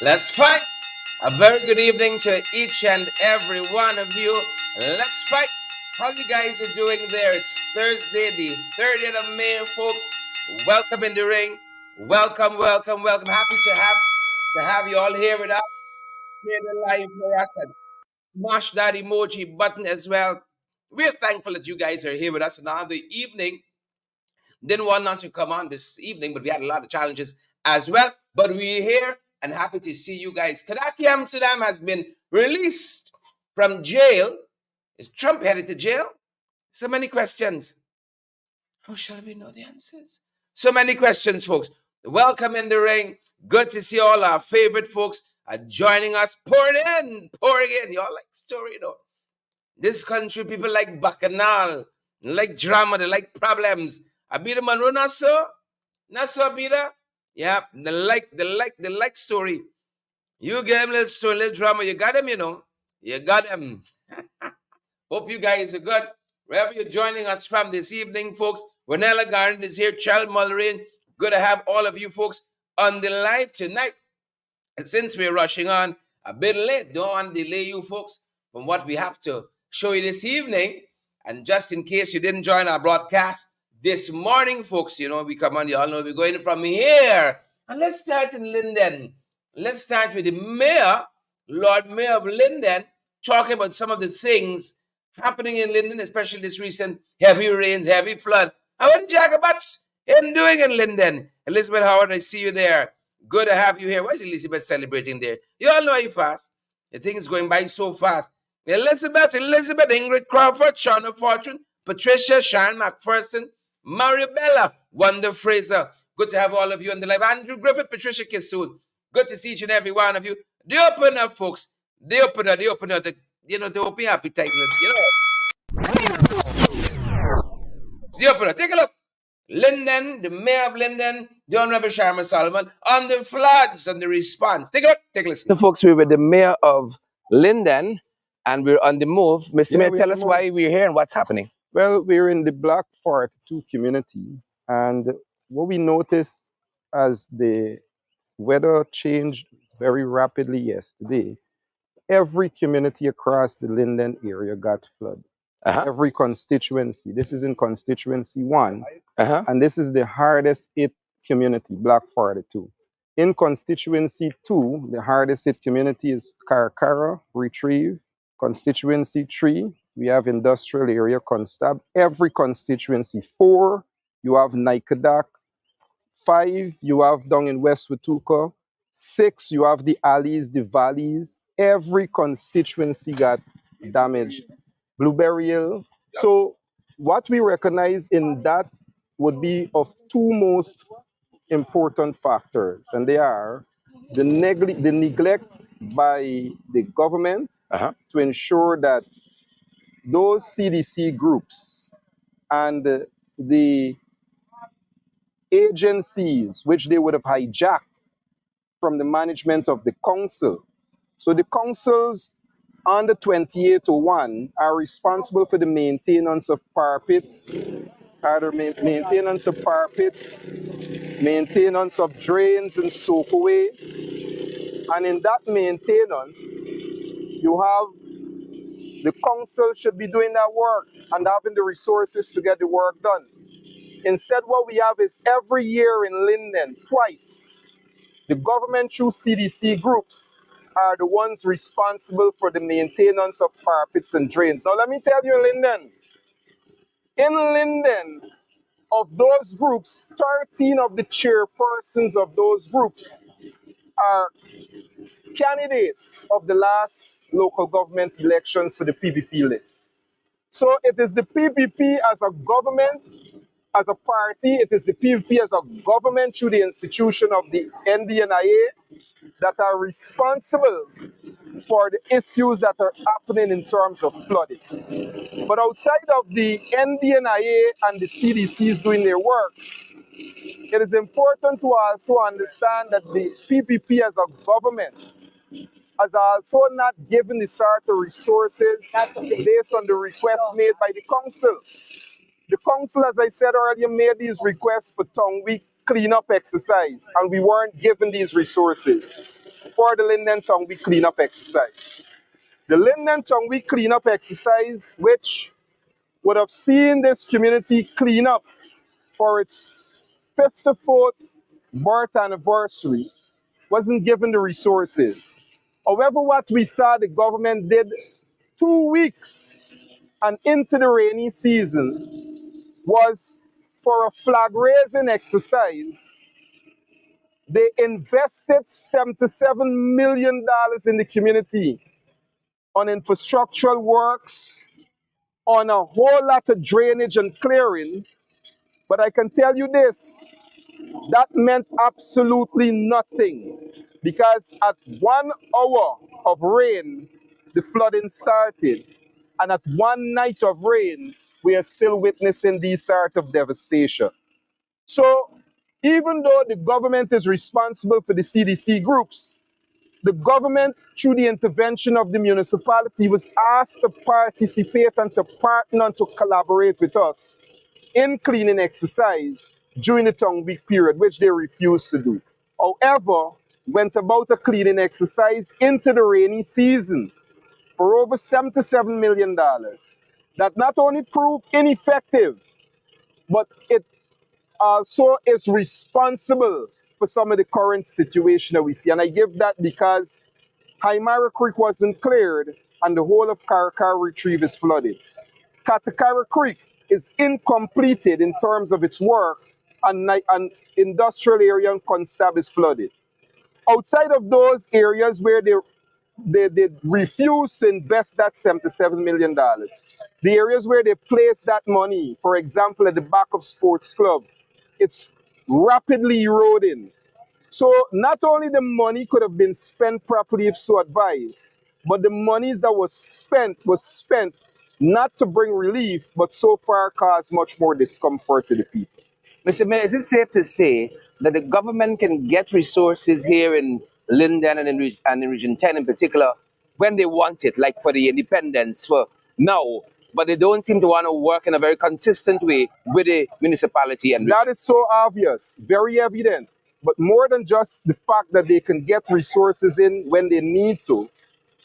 Let's fight. A very good evening to each and every one of you. Let's fight. How you guys are doing there? It's Thursday, the 30th of May, folks. Welcome in the ring. Welcome, welcome, welcome. Happy to have you all here with us. Here the live for us and smash that emoji button as well. We're thankful that you guys are here with us now the evening. Didn't want not to come on this evening, but we had a lot of challenges as well. But we're here and happy to see you guys. KIdackie Amsterdam has been released from jail. Is Trump headed to jail? So many questions. How shall we know the answers? So many questions, folks. Welcome in the ring. Good to see all our favorite folks joining us. Pouring in, pouring in. Y'all like story, you know. This country, people like bacchanal, like drama, they like problems. Abida Monroe, not so? Not so, Abida? Yeah, they like story. You get them little story, little drama, you got them, you know. You got them. Hope you guys are good. Wherever you're joining us from this evening, folks, Vanilla Garden is here, Charles Mullerin. Good to have all of you folks on the live tonight. And since we're rushing on a bit late, don't want to delay you folks from what we have to show you this evening. And just in case you didn't join our broadcast this morning, folks, you know, we come on, you all know we're going from here. And let's start in Linden. Let's start with the mayor, Lord Mayor of Linden, talking about some of the things happening in Linden, especially this recent heavy rains, heavy flood. How are the Jagabats doing in Linden? Elizabeth Howard, I see you there. Good to have you here. Why is Elizabeth celebrating there? You all know how fast. The thing is going by so fast. Elizabeth, Ingrid Crawford, Shauna Fortune, Patricia, Sharon McPherson, Maribella, Wanda Fraser. Good to have all of you on the live. Andrew Griffith, Patricia Kisoon. Good to see each and every one of you. The opener, folks. The opener, to open your appetite. The opener. Take a look. Linden, the mayor of Linden, the Honorable Sharma Solomon, on the floods and the response. Take a look, take a listen. So, folks, we're with the mayor of Linden and we're on the move. Mr. Mayor, tell us why we're here and what's happening. Well, we're in the Black 42 community, and what we noticed as the weather changed very rapidly yesterday, every community across the Linden area got flooded. Every constituency. This is in constituency 1, and this is the hardest hit community, Black 42. In constituency 2, the hardest hit community is Carcara, Retrieve. Constituency 3, we have industrial area, Constab. Every constituency 4, you have Kadak. 5, you have down in West Watuka. 6, you have the alleys, the valleys. Every constituency got damaged. Blueberry Hill. So what we recognize in that would be of two most important factors, and they are the neglect by the government to ensure that those CDC groups and the agencies which they would have hijacked from the management of the council. So the councils under 2801 are responsible for the maintenance of parapets, maintenance of parapets, maintenance of drains and soak away. And in that maintenance, you have the council should be doing that work and having the resources to get the work done. Instead, what we have is every year in Linden, twice, the government through CDC groups are the ones responsible for the maintenance of parapets and drains. Now, let me tell you, in Linden, of those groups, 13 of the chairpersons of those groups are candidates of the last local government elections for the PPP list. So it is the PPP as a government, as a party, it is the PPP as a government through the institution of the NDNIA that are responsible for the issues that are happening in terms of flooding. But outside of the NDNIA and the CDCs doing their work, it is important to also understand that the PPP as a government has also not given the sort of resources based on the request made by the council. The council, as I said earlier, made these requests for Tongue Week cleanup exercise, and we weren't given these resources. before the Linden Tongue Week cleanup exercise. The Linden Tongue Week cleanup exercise, which would have seen this community clean up for its 54th birth anniversary, wasn't given the resources. However, what we saw the government did 2 weeks and into the rainy season was for a flag raising exercise. They invested $77 million in the community on infrastructural works, on a whole lot of drainage and clearing. But I can tell you this, that meant absolutely nothing, because at 1 hour of rain, the flooding started. And at one night of rain, we are still witnessing these sort of devastation. So even though the government is responsible for the CDC groups, the government, through the intervention of the municipality, was asked to participate and to partner and to collaborate with us in cleaning exercise during the tongue week period, which they refused to do. However, went about a cleaning exercise into the rainy season for over $77 million. That not only proved ineffective, but it also is responsible for some of the current situation that we see. And I give that because Haimara Creek wasn't cleared and the whole of Karakar Retrieve is flooded. Katakara Creek is incompleted in terms of its work, and industrial area and Constab is flooded. Outside of those areas where they refuse to invest that $77 million, the areas where they place that money, for example, at the back of Sports Club, it's rapidly eroding. So not only the money could have been spent properly if so advised, but the monies that was spent not to bring relief, but so far caused much more discomfort to the people. Mr. Mayor, is it safe to say that the government can get resources here in Linden and in Region 10 in particular when they want it, like for the independence for now, but they don't seem to want to work in a very consistent way with the municipality? And that is so obvious, very evident. But more than just the fact that they can get resources in when they need to,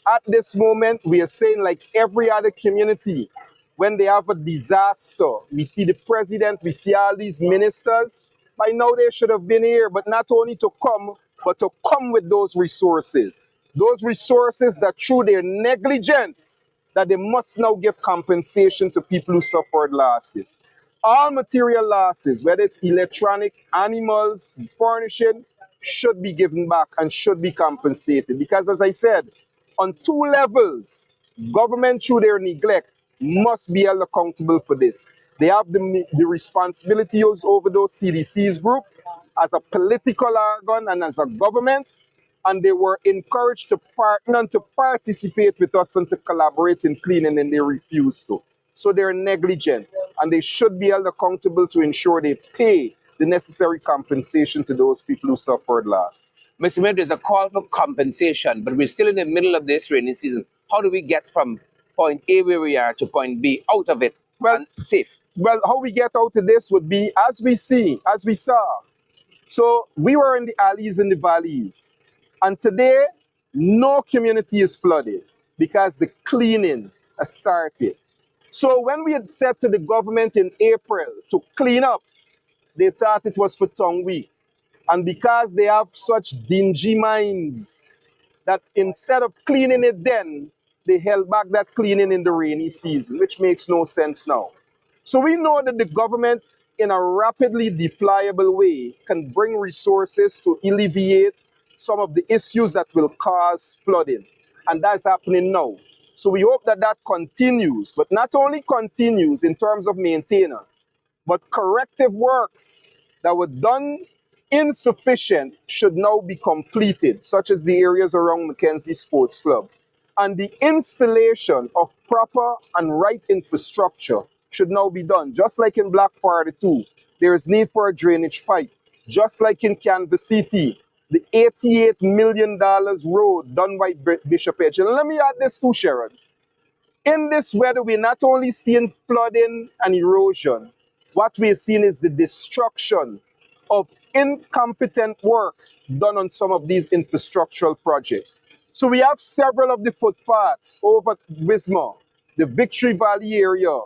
at this moment, we are saying, like every other community, when they have a disaster, we see the president, we see all these ministers. By now, they should have been here, but not only to come, but to come with those resources. Those resources that through their negligence, that they must now give compensation to people who suffered losses. All material losses, whether it's electronic, animals, furnishing, should be given back and should be compensated. Because as I said, on two levels, government through their neglect must be held accountable for this. They have the responsibilities over those CDC's group as a political organ and as a government, and they were encouraged to partner and to participate with us and to collaborate in cleaning, and they refused to. So they're negligent, and they should be held accountable to ensure they pay the necessary compensation to those people who suffered loss. Mr. Mayor, there's a call for compensation, but we're still in the middle of this rainy season. How do we get from point A where we are to point B out of it and safe? Well, how we get out of this would be as we saw. So we were in the alleys and the valleys. And today, no community is flooded because the cleaning has started. So when we had said to the government in April to clean up, they thought it was for tongue week. And because they have such dingy minds, that instead of cleaning it then, they held back that cleaning in the rainy season, which makes no sense now. So we know that the government, in a rapidly deployable way, can bring resources to alleviate some of the issues that will cause flooding. And that's happening now. So we hope that that continues, but not only continues in terms of maintenance, but corrective works that were done insufficient should now be completed, such as the areas around Mackenzie Sports Club. And the installation of proper and right infrastructure should now be done. Just like in Black 42, there is need for a drainage pipe. Just like in Canvas City, the $88 million road done by Bishop Edge. And let me add this too, Sharon. In this weather, we're not only seeing flooding and erosion, what we're seeing is the destruction of incompetent works done on some of these infrastructural projects. So we have several of the footpaths over Wismar, the Victory Valley area,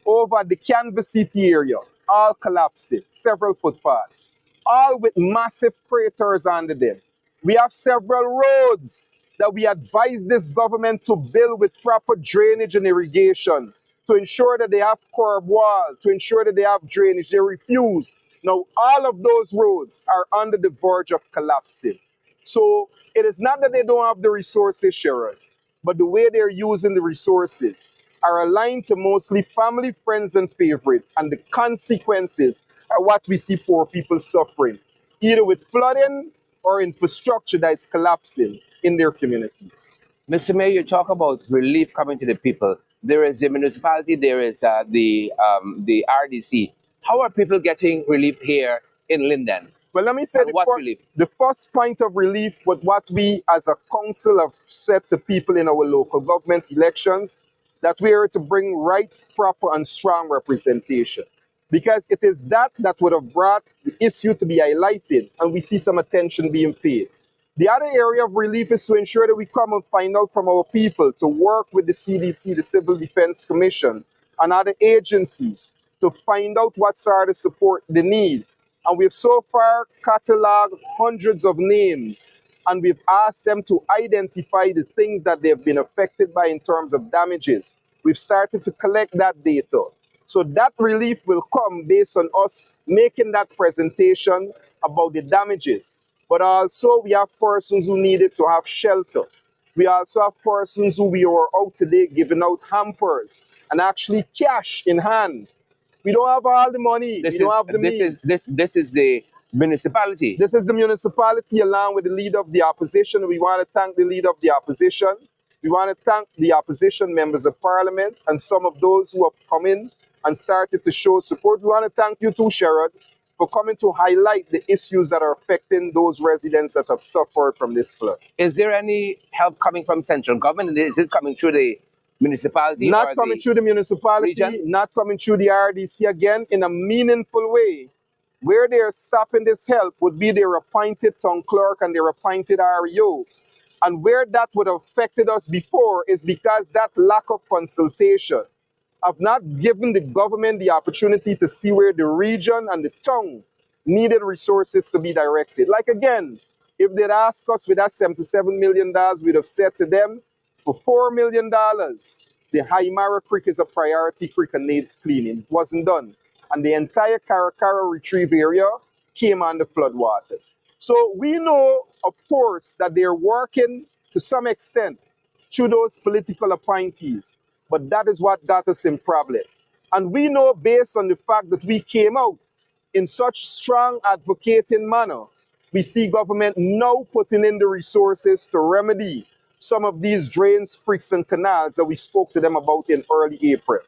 over the Canvas City area, all collapsing, several footpaths, all with massive craters under them. We have several roads that we advise this government to build with proper drainage and irrigation, to ensure that they have curb wall, to ensure that they have drainage. They refuse. Now, all of those roads are under the verge of collapsing. So it is not that they don't have the resources, Sharon, but the way they're using the resources are aligned to mostly family, friends, and favorite. And the consequences are what we see poor people suffering, either with flooding or infrastructure that is collapsing in their communities. Mr. Mayor, you talk about relief coming to the people. There is the municipality, there is the RDC. How are people getting relief here in Linden? Well, let me say And what relief? the first point of relief was what we as a council have said to people in our local government elections, that we are to bring right, proper, and strong representation. Because it is that that would have brought the issue to be highlighted, and we see some attention being paid. The other area of relief is to ensure that we come and find out from our people, to work with the CDC, the Civil Defense Commission, and other agencies to find out what sort of support they need. And we've so far cataloged hundreds of names, and we've asked them to identify the things that they've been affected by in terms of damages. We've started to collect that data. So that relief will come based on us making that presentation about the damages. But also we have persons who needed to have shelter. We also have persons who we are out today giving out hampers and actually cash in hand. We don't have all the money. We don't have the means. This is the municipality. This is the municipality along with the leader of the opposition. We want to thank the leader of the opposition. We want to thank the opposition members of parliament and some of those who have come in and started to show support. We want to thank you too, Sherrod, for coming to highlight the issues that are affecting those residents that have suffered from this flood. Is there any help coming from central government? Is it coming through the municipality? Not coming through the municipality, region? not coming through the RDC again in a meaningful way. Where they're stopping this help would be their appointed town clerk and their appointed REO. And where that would have affected us before is because that lack of consultation of not giving the government the opportunity to see where the region and the town needed resources to be directed. Like again, if they'd asked us with that $77 million, we'd have said to them, for $4 million, the Haimara Creek is a priority creek and needs cleaning. It wasn't done. And the entire Karakara Retrieve area came under floodwaters. So we know, of course, that they're working to some extent through those political appointees. But that is what got us in problem. And we know based on the fact that we came out in such strong advocating manner, we see government now putting in the resources to remedy some of these drains, creeks, and canals that we spoke to them about in early April.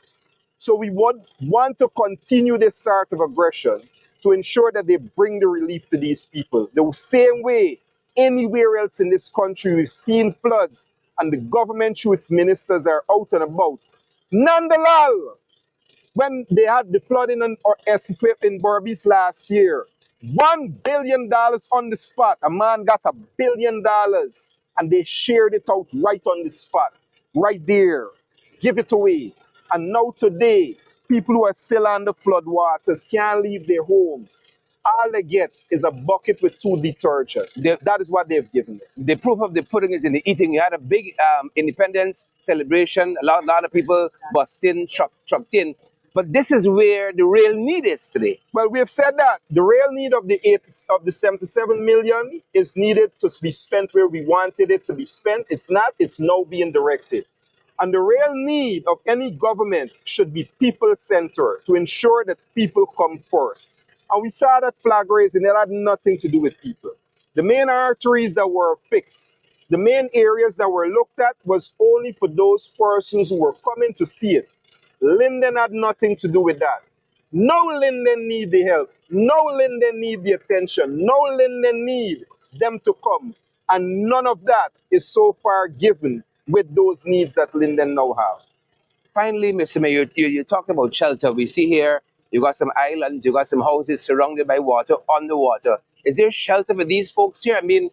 So we want to continue this sort of aggression to ensure that they bring the relief to these people. The same way anywhere else in this country we've seen floods and the government through its ministers are out and about. Nonetheless, when they had the flooding or earthquake in Berbice last year, $1 billion on the spot. A man got $1 billion and they shared it out right on the spot, right there. Give it away. And now today, people who are still under floodwaters can't leave their homes. All they get is a bucket with 2 detergent. That is what they've given them. The proof of the pudding is in the eating. You had a big independence celebration. A lot of people bust in, trucked in. But this is where the real need is today. Well, we have said that the real need of the 77 million is needed to be spent where we wanted it to be spent. It's not. It's now being directed. And the real need of any government should be people-centered to ensure that people come first. And we saw that flag raising, it had nothing to do with people. The main arteries that were fixed, the main areas that were looked at was only for those persons who were coming to see it. Linden had nothing to do with that. No Linden need the help. No Linden need the attention. No Linden need them to come. And none of that is so far given with those needs that Linden now have. Finally, Mr. Mayor, you talked about shelter. We see here, you got some islands, you got some houses surrounded by water, underwater. Is there shelter for these folks here? I mean,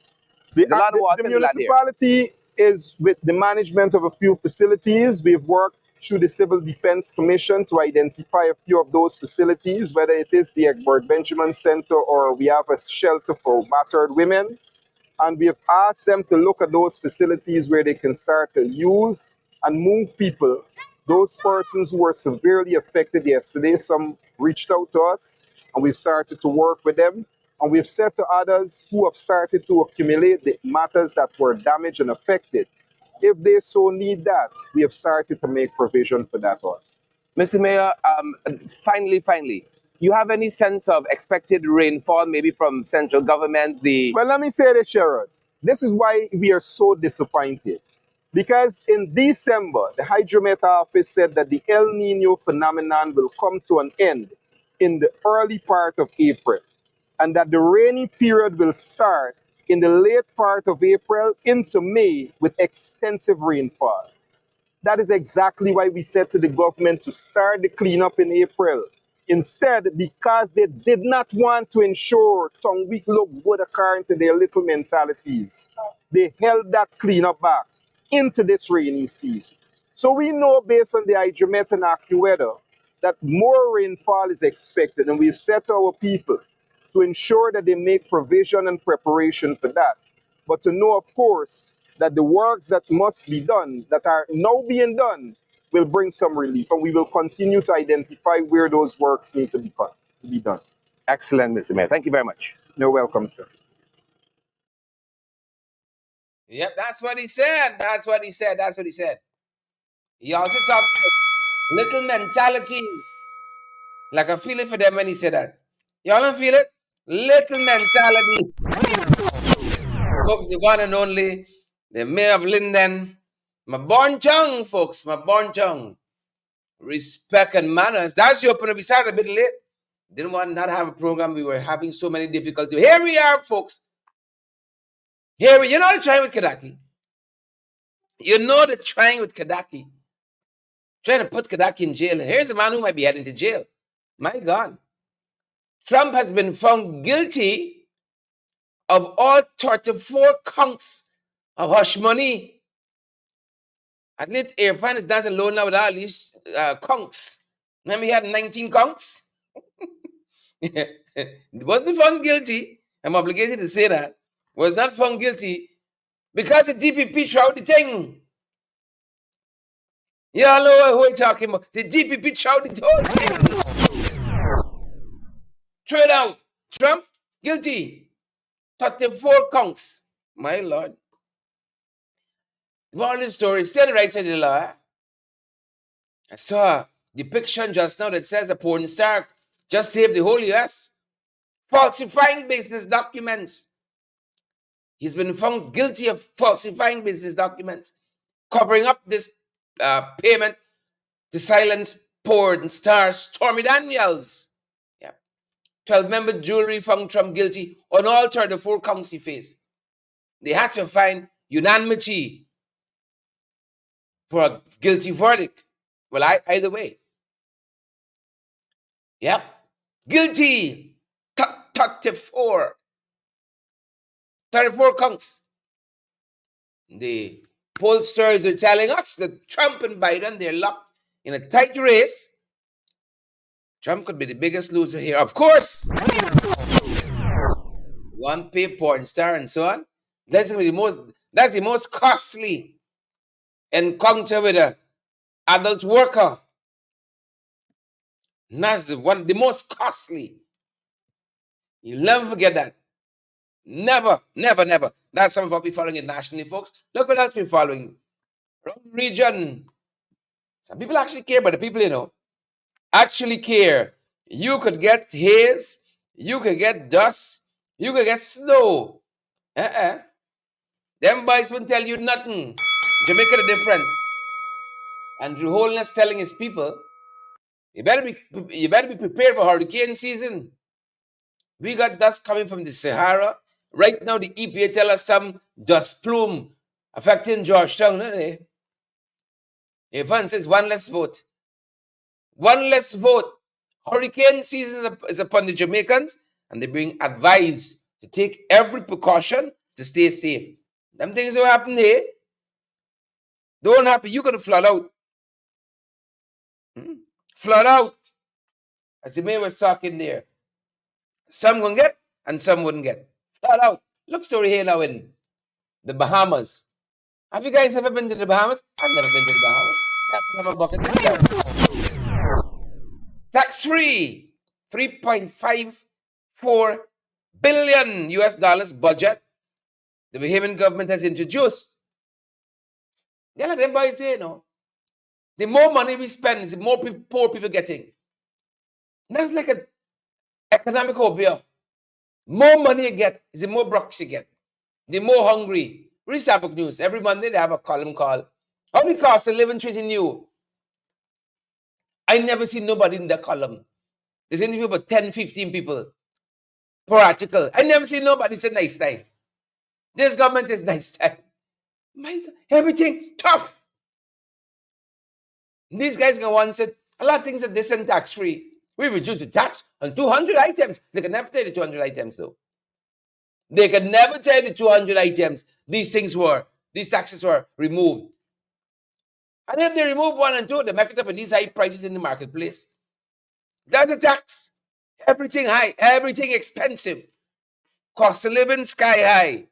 there's a lot of water The in the land here. municipality is with the management of a few facilities. We've worked through the Civil Defense Commission to identify a few of those facilities, whether it is the Egbert Benjamin Center or we have a shelter for battered women. And we have asked them to look at those facilities where they can start to use and move people. Those persons who were severely affected yesterday, some reached out to us and we've started to work with them. And we've said to others who have started to accumulate the matters that were damaged and affected, if they so need that, we have started to make provision for that also. Mr. Mayor, finally, you have any sense of expected rainfall, maybe from central government? Well, let me say this, Sherrod. This is why we are so disappointed. Because in December, the Hydromet office said that the El Nino phenomenon will come to an end in the early part of April, and that the rainy period will start in the late part of April into May with extensive rainfall. That is exactly why we said to the government to start the cleanup in April. Instead, because they did not want to ensure some weak look good according to their little mentalities, they held that cleanup back into this rainy season. So we know based on the hydromet and AccuWeather that more rainfall is expected, and we've said to our people to ensure that they make provision and preparation for that. But to know, of course, that the works that must be done, that are now being done, will bring some relief. And we will continue to identify where those works need to be done. Excellent, Mr. Mayor. Thank you very much. You're welcome, sir. Yep, that's what he said. That's what he said. That's what he said. He also talked about little mentalities. Like I feel it for them when he said that. Y'all don't feel it? Little mentality. Folks, the one and only, the mayor of Linden. My born tongue, folks. My born tongue. Respect and manners. That's your opener. We started a bit late. Didn't want not have a program. We were having so many difficulties. Here we are, folks. You know the trying with KIdackie. You know the trying with KIdackie. Trying to put KIdackie in jail. Here's a man who might be heading to jail. My God. Trump has been found guilty of all 34 counts of hush money. At least Irfan is not alone now with all these counts. Remember he had 19 counts? Wasn't found guilty. I'm obligated to say that. Was not found guilty because the DPP threw out the thing. Y'all know who we're talking about. The DPP threw out the whole thing. Throw it out. Trump, guilty. 34 counts. My Lord. The moral of the story, stay on the right side of the law. I saw a depiction just now that says a porn star just saved the whole US. Falsifying business documents. He's been found guilty of falsifying business documents, covering up this payment to silence porn star Stormy Daniels. 12-member jury found Trump guilty on all 34 counts he faced. They had to find unanimity for a guilty verdict. Well, either way. Yep. Guilty. 34. 34 counts. The pollsters are telling us that Trump and Biden, they're locked in a tight race. Trump could be the biggest loser here. Of course. One pay porn star and so on. That's the most costly encounter with an adult worker. And that's the most costly. You'll never forget that. Never. That's some of what we're following internationally, folks. Look what else we're following. Around the region. Some people actually care, but the people, actually care. You could get haze, you could get dust, you could get snow. Them boys won't tell you nothing. Jamaica the different. Andrew Holness telling his people, you better be prepared for hurricane season. We got dust coming from the Sahara. Right now, the EPA tell us some dust plume affecting Georgetown. Evan says one less vote. One less vote. Hurricane season is upon the Jamaicans, and they're being advised to take every precaution to stay safe. Them things will happen here. Don't happen. You're going to flood out. Flood out. As the mayor was talking there. Some going to get and some wouldn't get. Flood out. Look story here now in the Bahamas. Have you guys ever been to the Bahamas? I've never been to the Bahamas. That's on my bucket list now. Tax-free, $3.54 billion US dollars budget the Bahamian government has introduced. Yeah, them boys say, the more money we spend, the more poor people getting. That's like an economic overview. More money you get, the more brocks you get. The more hungry. Read Sabbath News. Every Monday they have a column called How the Cost of Living Treating You. I never see nobody in that column. There's interview about 10, 15 people per article. I never see nobody. It's a nice time. This government is nice time. My God, everything tough. These guys can once said a lot of things are this and tax free. We reduced the tax on 200 items. They can never tell you the 200 items though. They can never tell you the 200 items. These taxes were removed. And if they remove one and two, they make it up in these high prices in the marketplace. That's a tax. Everything high, everything expensive. Cost of living sky high.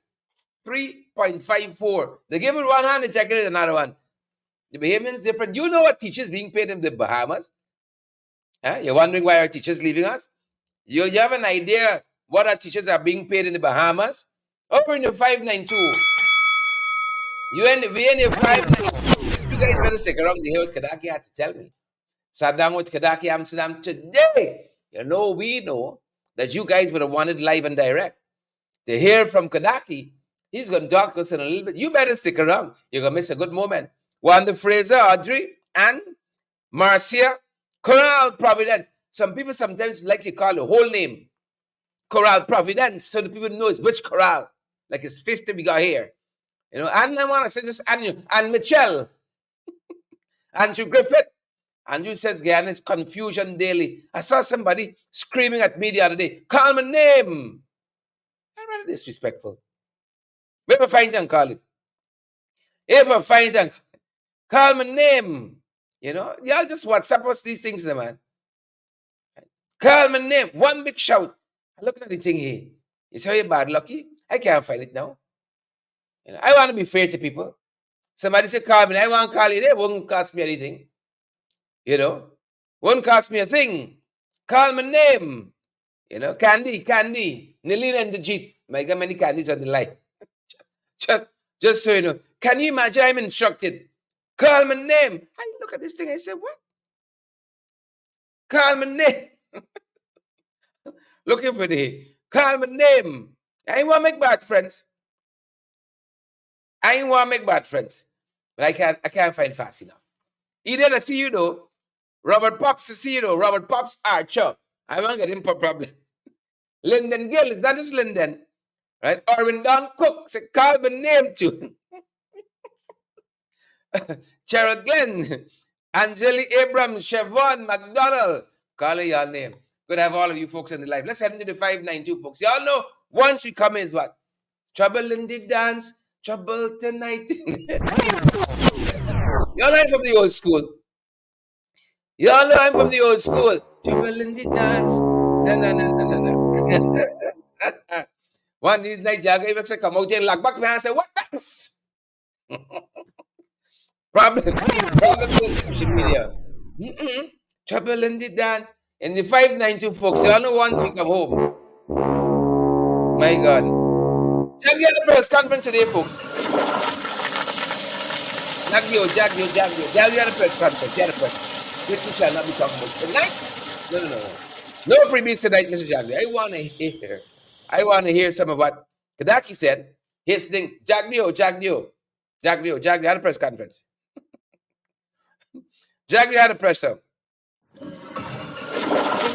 3.54. They give it one hand and check it with another one. The Bahamians different. You know what teachers being paid in the Bahamas? You're wondering why our teachers leaving us? You have an idea what our teachers are being paid in the Bahamas? Over in the 592. We in the 592. You guys better stick around to hear what KIdackie had to tell me. Sat down with KIdackie Amsterdam today. We know that you guys would have wanted live and direct. To hear from KIdackie, he's going to talk to us in a little bit. You better stick around. You're going to miss a good moment. Wanda Fraser, Audrey, and Marcia, Coral Providence. Some people sometimes like to call the whole name Coral Providence, so the people know it's which Coral. Like it's 50 we got here. And I want to say this, and Michelle, Andrew Griffith. Andrew says, Guyana is confusion daily. I saw somebody screaming at me the other day, call my name. I'm rather disrespectful. If I find and call it. If I find and call my name. Y'all just WhatsApp us these things, man. Call my name. One big shout. Look at the thing here. You say you're bad lucky? I can't find it now. I want to be fair to people. Somebody say call me. I want to call you. It won't cost me anything. Won't cost me a thing. Call my name. Candy. Nilin and the Jeep. My God, many candies on the line. Just so you know. Can you imagine I'm instructed? Call my name. I look at this thing. I say, what? Call my name. Looking for the call my name. I ain't want to make bad friends. But I can't find fast enough. Either I see you though. Robert Pops is see you though. Robert Pops Archer. I won't get him for problem. Linden Gill, is that is Linden? Right? Orwin Don Cook, say call my name too. Cheryl Glenn, Angeli Abrams, Chevron, McDonald. Call your name. Good to have all of you folks in the live. Let's head into the 592, folks. Y'all know once we come in is what? Trouble in the dance, trouble tonight. Y'all know I'm from the old school. Trouble in the dance. No. One of these nights, Jagger say, come out here and lock back my hand and say, what dance? Problem with social media. Trouble in the dance. In the 592, folks, y'all know once we come home. My God. Jaggy had a press conference today, folks. Jaggy had a press conference. Which we shall not be talking about tonight. No freebies tonight, Mr. Jaggy. I want to hear some of what KIdackie said. His thing, Jaggy had a press conference. Jaggy had a press up.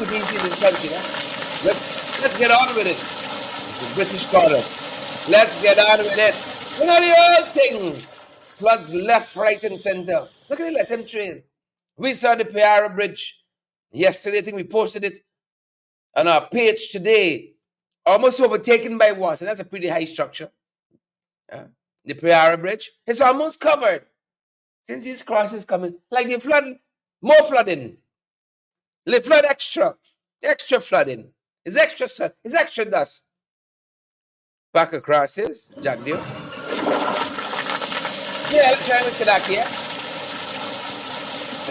DC in this country, let's get on with it. The British call us. Let's get on with it. The old thing. Floods left, right, and center. Look at it, let them train. We saw the Piara Bridge yesterday. I think we posted it on our page today. almost overtaken by water. That's a pretty high structure. The Prairie Bridge. It's almost covered. Since these crosses coming, like the flood, more flooding. The flood extra flooding. It's extra dust. Back across is Jack Deal. Yeah, let's try with Kadak, yeah?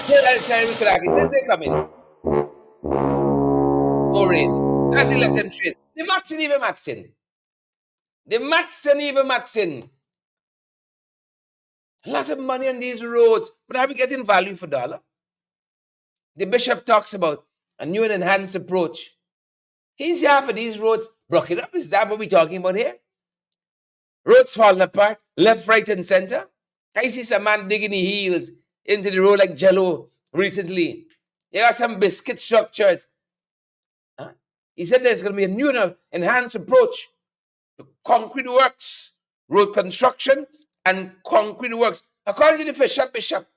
Yeah, let's try with Kadak. Since they come in, more rain. As he let them train. The Matson even Matson. The Matson even Matson. A lot of money on these roads, but are we getting value for dollar? The bishop talks about a new and enhanced approach. He's half of these roads broken up. Is that what we're talking about here? Roads falling apart, left, right, and center. I see some man digging his heels into the road like jello recently. You got some biscuit structures. Huh? He said there's going to be a new and enhanced approach to concrete works, road construction, and concrete works. According to the bishop,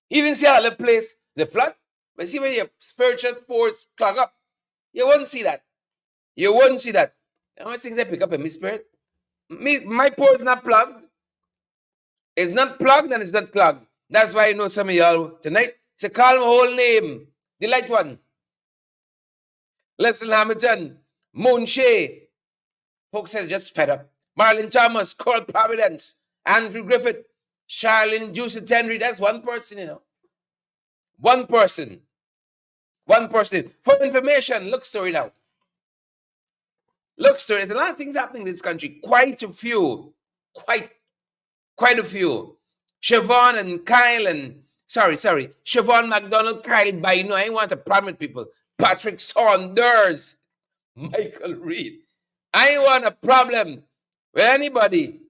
he didn't see other place the flood. But see when your spiritual pores clog up, you won't see that. You won't see that. You know, things I pick up in my spirit. My pores not plugged. It's not plugged and it's not clogged. That's why I know some of y'all tonight. Say, call my whole name. The light one. Leslie Hamilton, Moon Shea. Folks are just fed up. Marlon Thomas, Carl Providence, Andrew Griffith, Charlene Joseph Henry. That's one person, you know. One person. One person. For information, look story now. Look story. There's a lot of things happening in this country. Quite a few. Quite a few. Siobhan and Kyle and Siobhan McDonald, Kyle Baino. I want to prominent people. Patrick Saunders, Michael Reed. I want a problem with anybody.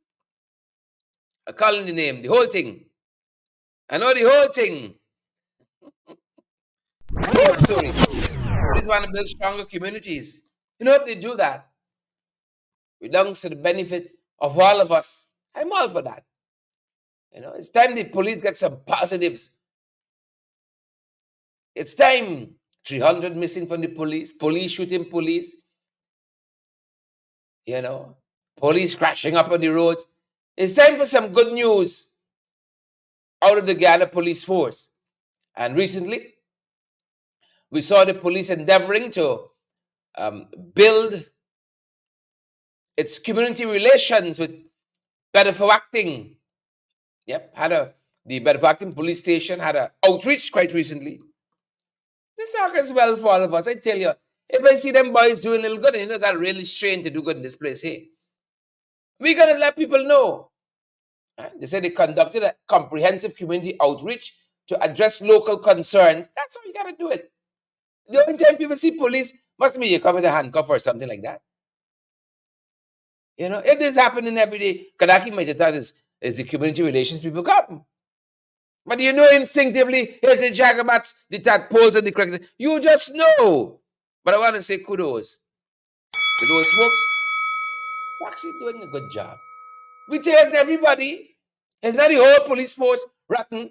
I call him the name, the whole thing. I know the whole thing. The whole story. Police want to build stronger communities. You know, if they do that, it belongs to the benefit of all of us. I'm all for that. You know, it's time the police get some positives. It's time. 300 missing from the police shooting police. You know, police crashing up on the roads. It's time for some good news out of the Ghana police force. And recently, we saw the police endeavoring to build its community relations with Bedford Acting. Yep, the Bedford Acting police station had an outreach quite recently. This augurs well for all of us. I tell you, if I see them boys doing a little good, and you know, got really strained to do good in this place, hey, we got to let people know. They said they conducted a comprehensive community outreach to address local concerns. That's how you got to do it. The only time people see police must be you come with a handcuff or something like that. You know, if this happening every day, Kadaki might have thought is the community relations people come. But you know instinctively, here's the jagabats, the tadpoles, and the crickets. You just know. But I want to say kudos to those folks who are actually doing a good job. We tell everybody, it's not the whole police force rotten,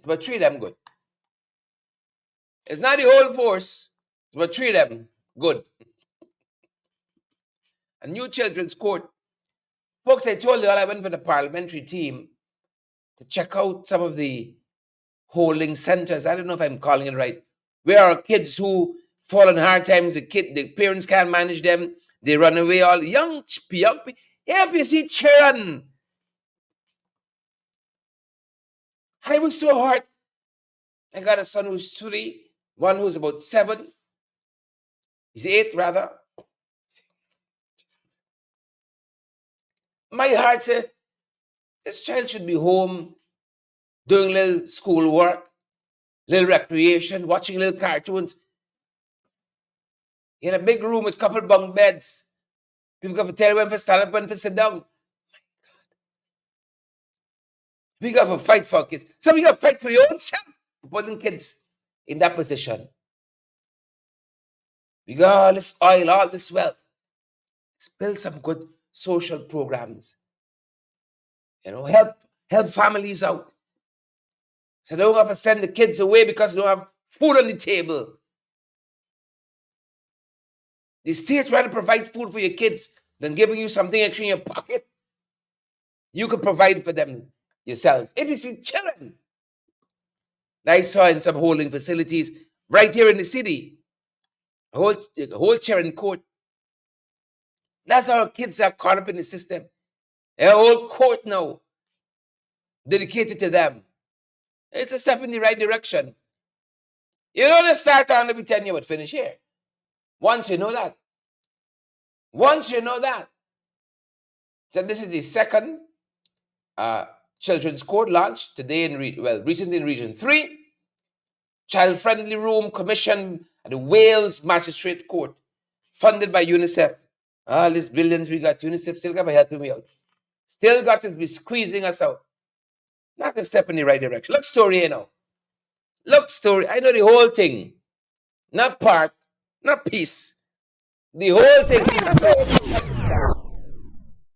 but treat them good. It's not the whole force, but treat them good. A new children's court. Folks, I told you all I went with the parliamentary team to check out some of the holding centers. I don't know if I'm calling it right. Where are kids who fall on hard times, the parents can't manage them, they run away, all young. If you see children, I was so hurt. I got a son who's 3, one who's about 7. He's 8 rather. My heart said, this child should be home doing little school work, little recreation, watching little cartoons. In a big room with couple bunk beds. People got to tell when to stand up, when to sit down. We got to fight for kids. So we got to fight for your own self, putting kids in that position. We got all this oil, all this wealth. Let's build some good social programs. You know, help families out. So they don't have to send the kids away because they don't have food on the table. The state rather provide food for your kids than giving you something extra in your pocket. You could provide for them yourselves. If you see children, I saw in some holding facilities right here in the city, a whole children court. That's how kids are caught up in the system. A whole court now dedicated to them. It's a step in the right direction. You know, the start on to be 10 years, but finish here. Once you know that. Once you know that. So this is the second children's court launched today recently in Region 3. Child-friendly room commissioned at the Wales Magistrate Court, funded by UNICEF. All these billions we got, UNICEF still got to help me out. Still got to be squeezing us out. Not a step in the right direction. Look story here now. Look story. I know the whole thing. Not part, not piece. The whole thing.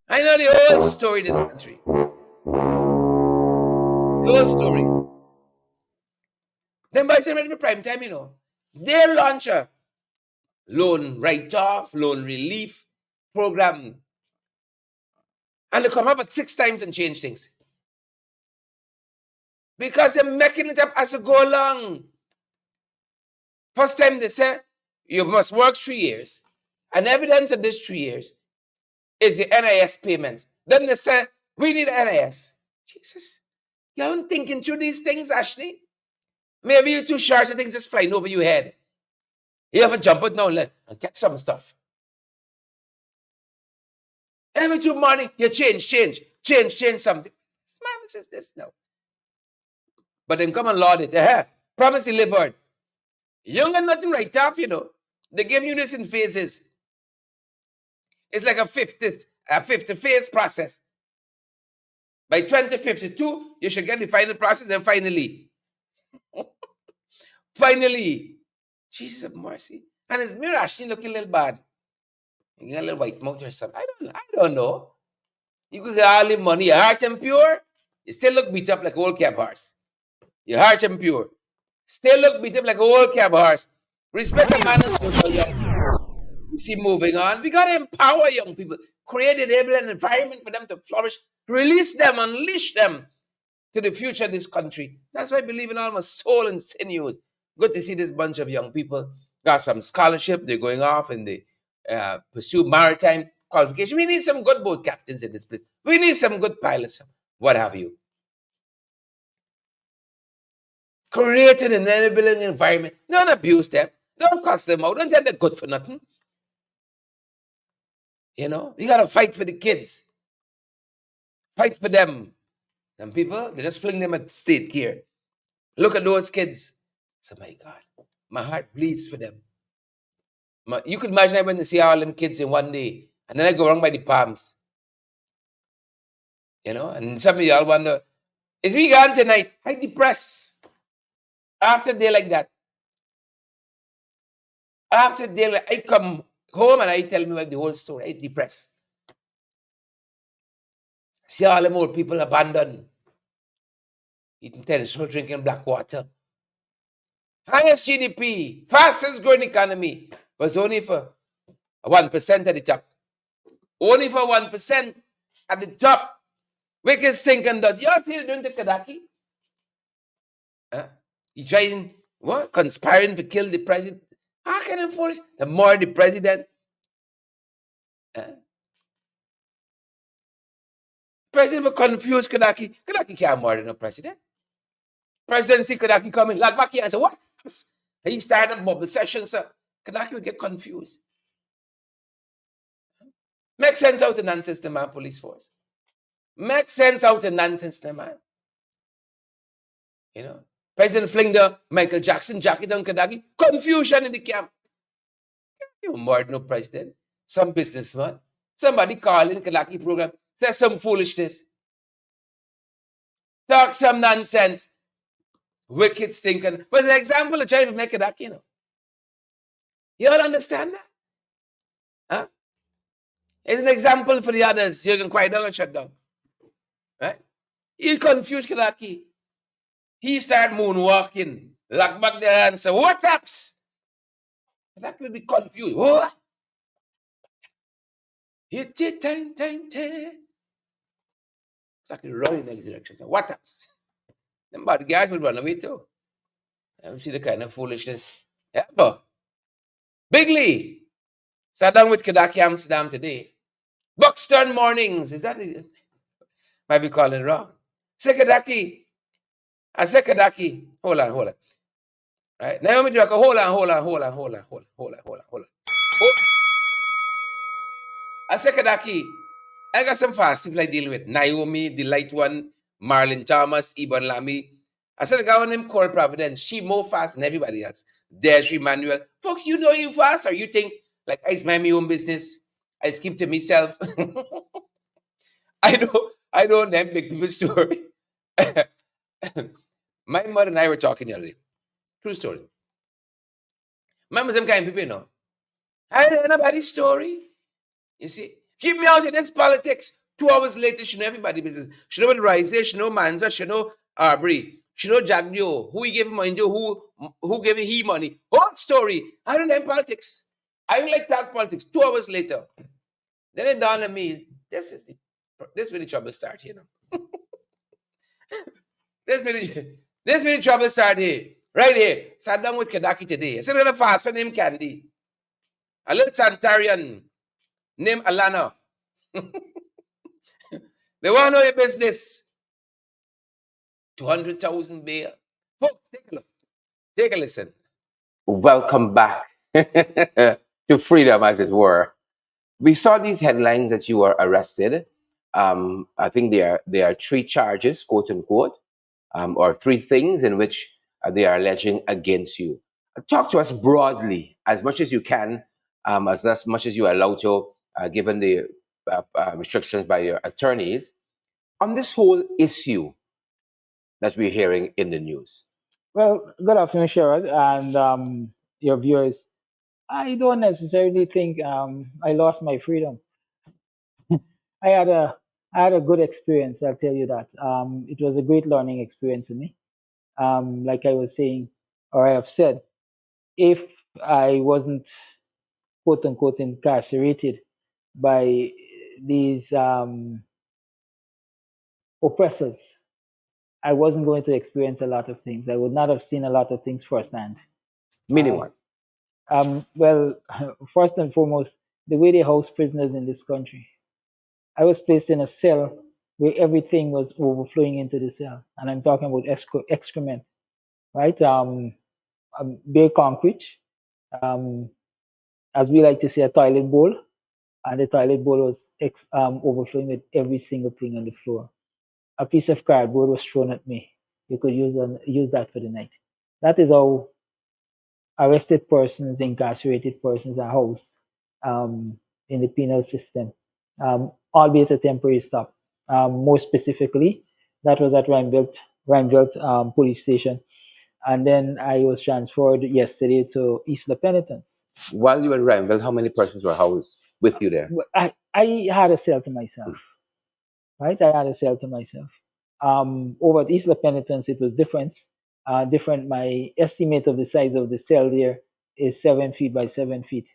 I know the whole story in this country. The whole story. Then by ready for prime time, you know. They launch a loan write-off, loan relief program. And they come up at 6 times and change things. Because they're making it up as you go along. First time they say, you must work 3 years. And evidence of this 3 years is the NIS payments. Then they say, we need NIS. Jesus, you aren't thinking through these things, Ashley. Maybe you're too sharp, so things just flying over your head. You have to jump out now and get some stuff. Every 2 morning, you change something. Man, this is this now. But then come and laud it. Promise delivered. You don't got nothing right off, you know. They give you this in phases. It's like a 50 phase process. By 2052, you should get the final process, and finally. Finally. Jesus of mercy. And his mirror actually looking a little bad. You got a little white mouth or something. I don't know. You could get all the money. Your heart and pure. You still look beat up like an old cab horse. Your heart and pure. Still look beat up like an old cab horse. Respect the man and social young. You see, moving on. We got to empower young people. Create an environment for them to flourish. Release them, unleash them to the future of this country. That's why I believe in all my soul and sinews. Good to see this bunch of young people got some scholarship. They're going off and they pursue maritime qualification. We need some good boat captains in this place. We need some good pilots, what have you. Create an enabling environment. Don't abuse them. Don't cuss them out. Don't tell them they're good for nothing. You know, you got to fight for the kids. Fight for them. Some people, they just fling them at state care. Look at those kids. So, my God, my heart bleeds for them. You could imagine I went to see all them kids in one day, and then I go around by the palms. You know, and some of y'all wonder, is we gone tonight? I depressed. After a day like that. After a day like I come home and I tell me the whole story. I depressed. See all them old people abandoned. Eating tennis, drinking black water. Highest GDP, fastest growing economy, was only for 1% at the top. Only for 1% at the top. Wicked stinking dot. You all see you doing the KIdackie? You trying, what? Conspiring to kill the president? How can you foolish? The more the president. President will confuse KIdackie. KIdackie can't murder no president. President see KIdackie coming, like back here and say, what? He started a bubble session, sir. KIdackie will get confused. Make sense out of nonsense, the man, police force. Make sense out of nonsense, the man. You know, President fling the Michael Jackson jacket on KIdackie. Confusion in the camp. You murder no president. Some businessman. Somebody calling KIdackie program. Say some foolishness. Talk some nonsense. Wicked stinking. But an example of trying to make KIdackie, you know. You all understand that? Huh? It's an example for the others. You can quiet down and shut down. Right? He confused KIdackie. He started moonwalking. Lock back their hands. Say, what ups? KIdackie will be confused. What? Hit it, time, time, time. It's like running in the next direction. So what else? Them bad guys will run away too. I see the kind of foolishness ever. Bigly sat down with KIdackie Amsterdam today. Buxton mornings. Is that it? Might be calling it wrong. Say KIdackie. I said KIdackie. Hold on, hold on. Right? Naomi Draka, hold on, hold on, hold on, hold on, hold on, hold on, hold on, hold on. Hold. I said KIdackie. I got some fast people I deal with. Naomi, the light one, Marlon Thomas, Ibon Lamy. I said the guy named Cora Providence. She more fast than everybody else. There's Emmanuel. Folks, you know you fast, or you think like I mind my own business. I keep to myself. I don't them big people story. My mother and I were talking the other day. True story. Remember some kind of people, you know. I don't know nobody's story. You see? Keep me out of this politics. 2 hours later, she know everybody business. She know what Rice, she know Manza, she know Arbery, she know Jagdio, who he gave him money to, who gave he money. Whole story. I don't know politics. I don't like talk politics. 2 hours later. Then it dawned on me, this where the trouble start, you know. This where the trouble start here. Right here. Sat down with KIdackie today. I said, I'm gonna fast for name Candy. A little Tantarian named Alana. They want to know your business. 200,000 bail. Folks, take a look. Take a listen. Welcome back to freedom, as it were. We saw these headlines that you were arrested. I think there are three charges, quote unquote, or three things in which they are alleging against you. Talk to us broadly, as much as you can, as much as you are allowed to, given the restrictions by your attorneys, on this whole issue that we're hearing in the news. Well, good afternoon, Sherrod, and your viewers. I don't necessarily think I lost my freedom. I had a I had a good experience. I'll tell you that. It was a great learning experience for me. Like I was saying, or I have said, if I wasn't quote unquote incarcerated by these oppressors, I wasn't going to experience a lot of things. I would not have seen a lot of things firsthand. Meaning what? Well, first and foremost, the way they house prisoners in this country. I was placed in a cell where everything was overflowing into the cell, and I'm talking about excrement, right? Bare concrete, um, as we like to say, a toilet bowl, and the toilet bowl was overflowing with every single thing on the floor. A piece of cardboard was thrown at me. You could use that for the night. That is how arrested persons, incarcerated persons are housed in the penal system, albeit a temporary stop. More specifically, that was at Rheinveld police station. And then I was transferred yesterday to East La Penitence. While you were in Rheinville, how many persons were housed with you there? I had a cell to myself, right? I had a cell to myself. Over at East La Penitence, it was different. Different. My estimate of the size of the cell there is 7 feet by 7 feet,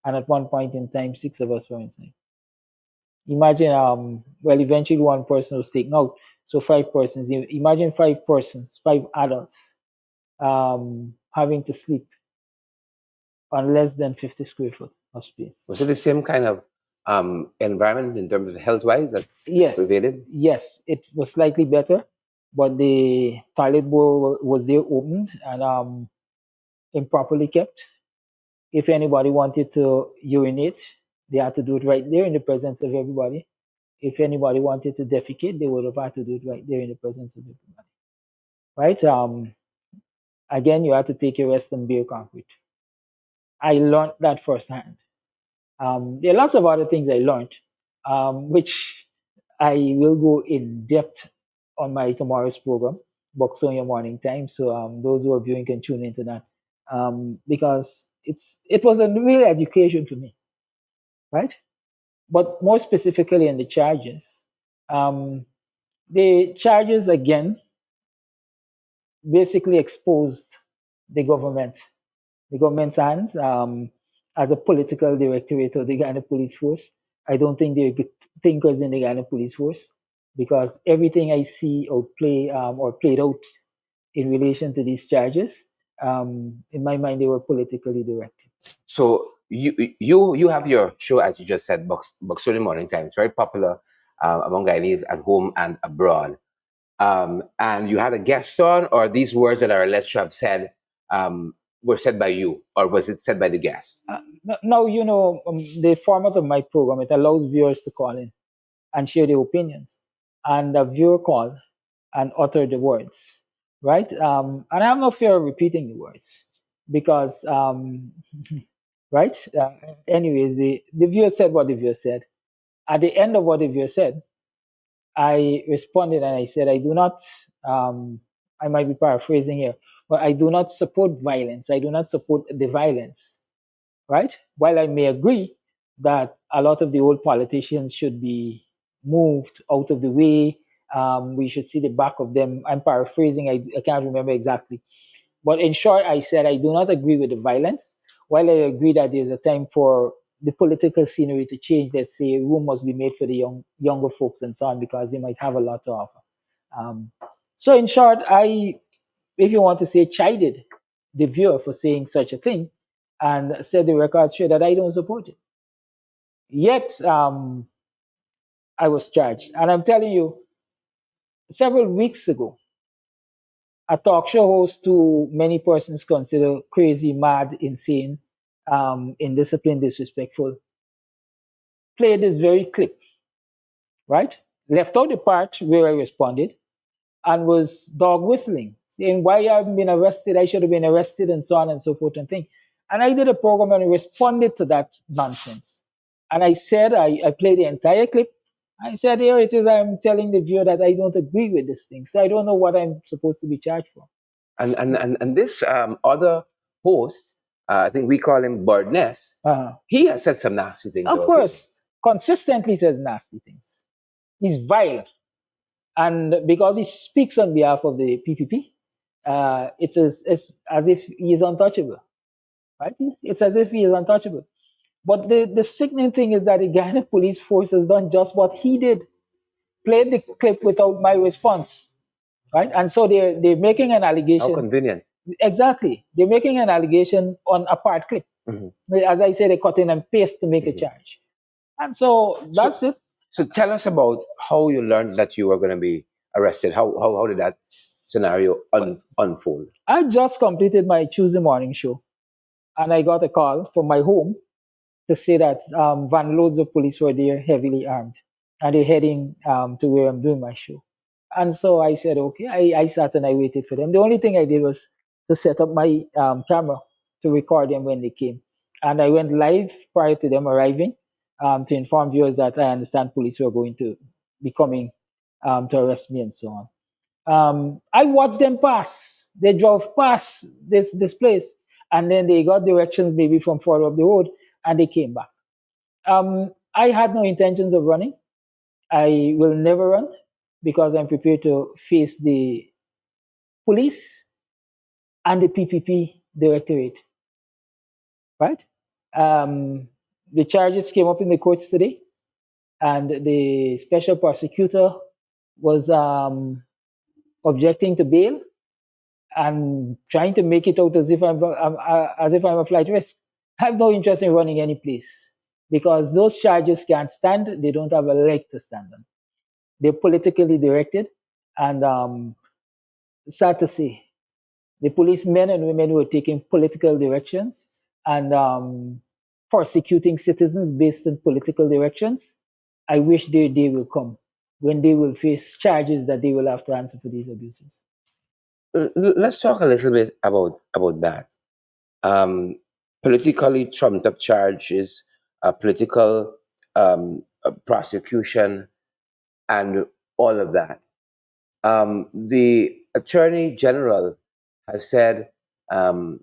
and at one point in time, 6 of us were inside. Imagine, well, eventually one person was taken out, so 5 persons. Imagine 5 persons, 5 adults, having to sleep on less than 50 square foot of space. Was it the same kind of environment in terms of health-wise that Yes, prevailed? yes, it was slightly better, but the toilet bowl was there opened and improperly kept. If anybody wanted to urinate, they had to do it right there in the presence of everybody. If anybody wanted to defecate, they would have had to do it right there in the presence of everybody. Right? Again, you have to take your rest on bare concrete. I learned that firsthand. There are lots of other things I learned, which I will go in depth on my tomorrow's program, Box on Your Morning Time. So those who are viewing can tune into that because it was a real education for me, right? But more specifically in the charges again basically exposed the government's hands as a political directorate of the Ghana police force, I don't think they're good thinkers in the Ghana police force, because everything I see or played out in relation to these charges, in my mind, they were politically directed. So you have your show, as you just said, Box Early Morning Time. It's very popular among Guyanese at home and abroad. And you had a guest on, or these words that are alleged to have said were said by you, or was it said by the guest? Now, the format of my program, it allows viewers to call in and share their opinions. And a viewer called and uttered the words, right? And I have no fear of repeating the words because, right? Anyways, the viewer said what the viewer said. At the end of what the viewer said, I responded and I said, I do not, I might be paraphrasing here, but I do not support violence. I do not support the violence, right? While I may agree that a lot of the old politicians should be moved out of the way, we should see the back of them. I'm paraphrasing, I can't remember exactly. But in short, I said I do not agree with the violence. While I agree that there's a time for the political scenery to change, let's say room must be made for the younger folks and so on, because they might have a lot to offer. Um, so in short, if you want to say, chided the viewer for saying such a thing, and said the records show that I don't support it. Yet I was charged, and I'm telling you, several weeks ago, a talk show host who many persons consider crazy, mad, insane, indisciplined, disrespectful, played this very clip, right? Left out the part where I responded and was dog whistling, saying, why I haven't been arrested? I should have been arrested, and so on and so forth and thing. And I did a program and I responded to that nonsense. And I said, I played the entire clip. I said, here it is, I'm telling the viewer that I don't agree with this thing. So I don't know what I'm supposed to be charged for. And this other host, I think we call him Birdness, he has said some nasty things. Of course, consistently says nasty things. He's vile. And because he speaks on behalf of the PPP, it's as if he is untouchable, right? It's as if he is untouchable. But the sickening thing is that the Ghana police force has done just what he did, played the clip without my response, right? And so they're making an allegation. How convenient. Exactly. They're making an allegation on a part clip. Mm-hmm. As I say, they cut in and paste to make a charge. And so that's it. So tell us about how you learned that you were going to be arrested. How did that scenario unfold? I just completed my Tuesday morning show, and I got a call from my home to say that van loads of police were there, heavily armed, and they're heading to where I'm doing my show. And so I said, okay, I sat and I waited for them. The only thing I did was to set up my camera to record them when they came. And I went live prior to them arriving to inform viewers that I understand police were going to be coming to arrest me and so on. I watched them pass. They drove past this place, and then they got directions maybe from further up the road, and they came back. I had no intentions of running. I will never run, because I'm prepared to face the police and the PPP directorate, right? The charges came up in the courts today, and the special prosecutor was objecting to bail and trying to make it out as if I'm a flight risk. I have no interest in running any place, because those charges can't stand. They don't have a leg to stand on. They're politically directed, and sad to say, the policemen and women who are taking political directions and persecuting citizens based on political directions, I wish their day will come when they will face charges that they will have to answer for these abuses. Let's talk a little bit about that. Politically trumped up charges, political prosecution, and all of that. The Attorney General has said, "You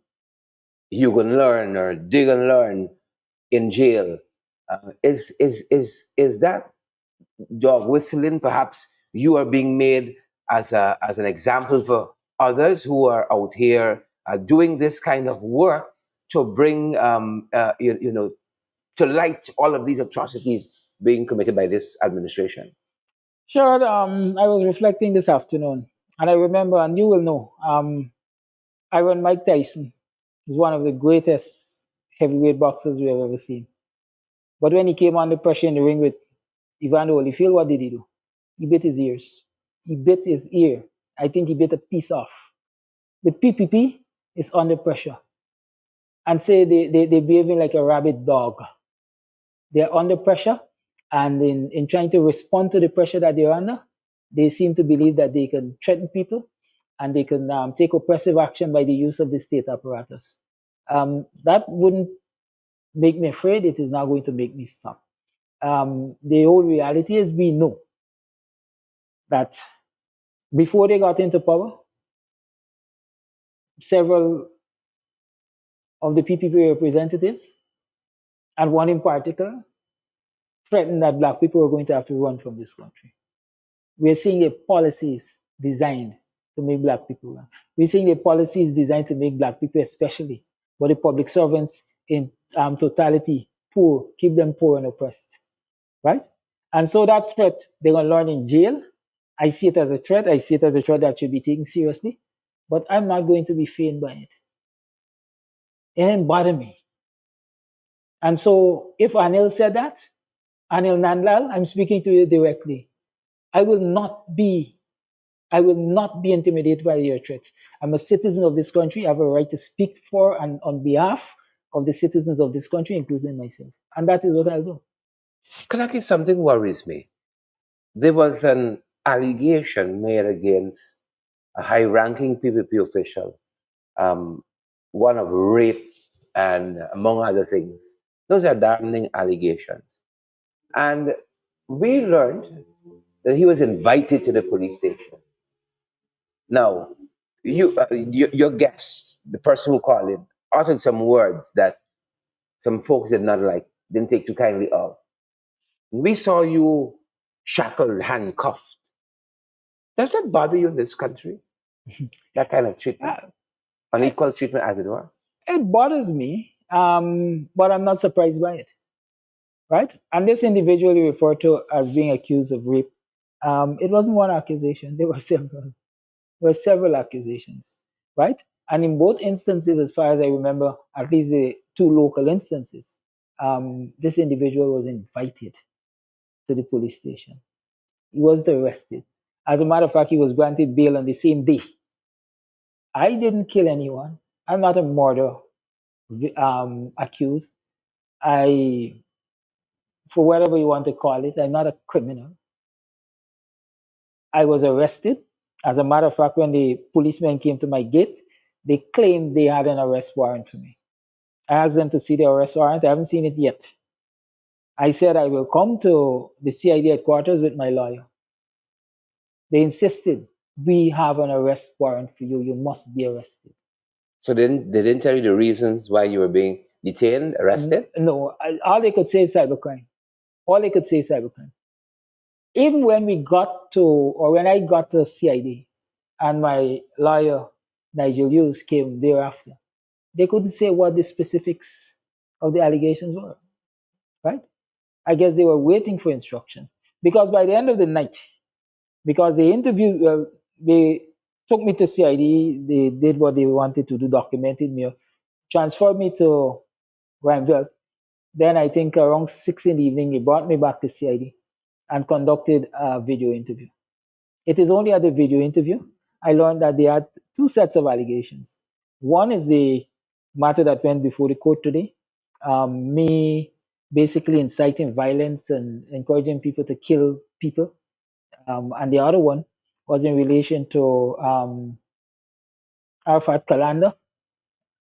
can learn, or they can learn in jail." Is that dog whistling? Perhaps you are being made as an example for others who are out here doing this kind of work to bring to light all of these atrocities being committed by this administration? Sure. I was reflecting this afternoon, and I remember, and you will know, Iron Mike Tyson is one of the greatest heavyweight boxers we have ever seen. But when he came under pressure in the ring with Evander Holyfield, what did he do? He bit his ears. He bit his ear. I think he bit a piece off. The PPP is under pressure. And say they're behaving like a rabid dog. They're under pressure, and in trying to respond to the pressure that they're under, they seem to believe that they can threaten people and they can take oppressive action by the use of the state apparatus. That wouldn't make me afraid. It is not going to make me stop. The whole reality is we know that before they got into power, several of the PPP representatives, and one in particular, threatened that black people were going to have to run from this country. We're seeing the policies designed to make black people run. We're seeing the policies designed to make black people, especially, but the public servants in totality, poor, keep them poor and oppressed, right? And so that threat, they're going to learn in jail. I see it as a threat. I see it as a threat that should be taken seriously, but I'm not going to be feigned by it. It didn't bother me. And so if Anil said that, Anil Nandlal, I'm speaking to you directly. I will not be intimidated by your threats. I'm a citizen of this country. I have a right to speak for and on behalf of the citizens of this country, including myself. And that is what I'll do. KIdackie, something worries me. There was an allegation made against a high-ranking PPP official, one of rape and among other things. Those are damning allegations. And we learned that he was invited to the police station. Now, your guest, the person who called in, uttered some words that some folks did not like, didn't take too kindly of. We saw you shackled, handcuffed. Does that bother you in this country? That kind of treatment? Unequal treatment, as it were? It bothers me, but I'm not surprised by it, right? And this individual you refer to as being accused of rape, it wasn't one accusation. There were several. There were several accusations, right? And in both instances, as far as I remember, at least the two local instances, this individual was invited to the police station. He was arrested. As a matter of fact, he was granted bail on the same day. I didn't kill anyone. I'm not a murder accused. For whatever you want to call it, I'm not a criminal. I was arrested. As a matter of fact, when the policemen came to my gate, they claimed they had an arrest warrant for me. I asked them to see the arrest warrant. I haven't seen it yet. I said I will come to the CID headquarters with my lawyer. They insisted, we have an arrest warrant for you. You must be arrested. So they didn't tell you the reasons why you were being detained, arrested? No. All they could say is cybercrime. All they could say is cybercrime. Even when when I got to CID and my lawyer, Nigel Hughes, came thereafter, they couldn't say what the specifics of the allegations were, right? I guess they were waiting for instructions. Because by the end of the night, because they took me to CID, they did what they wanted to do, documented me, transferred me to Granville. Then I think around 6 in the evening, they brought me back to CID and conducted a video interview. It is only at the video interview I learned that they had two sets of allegations. One is the matter that went before the court today, me basically inciting violence and encouraging people to kill people. And the other one was in relation to Arafat Kalanda,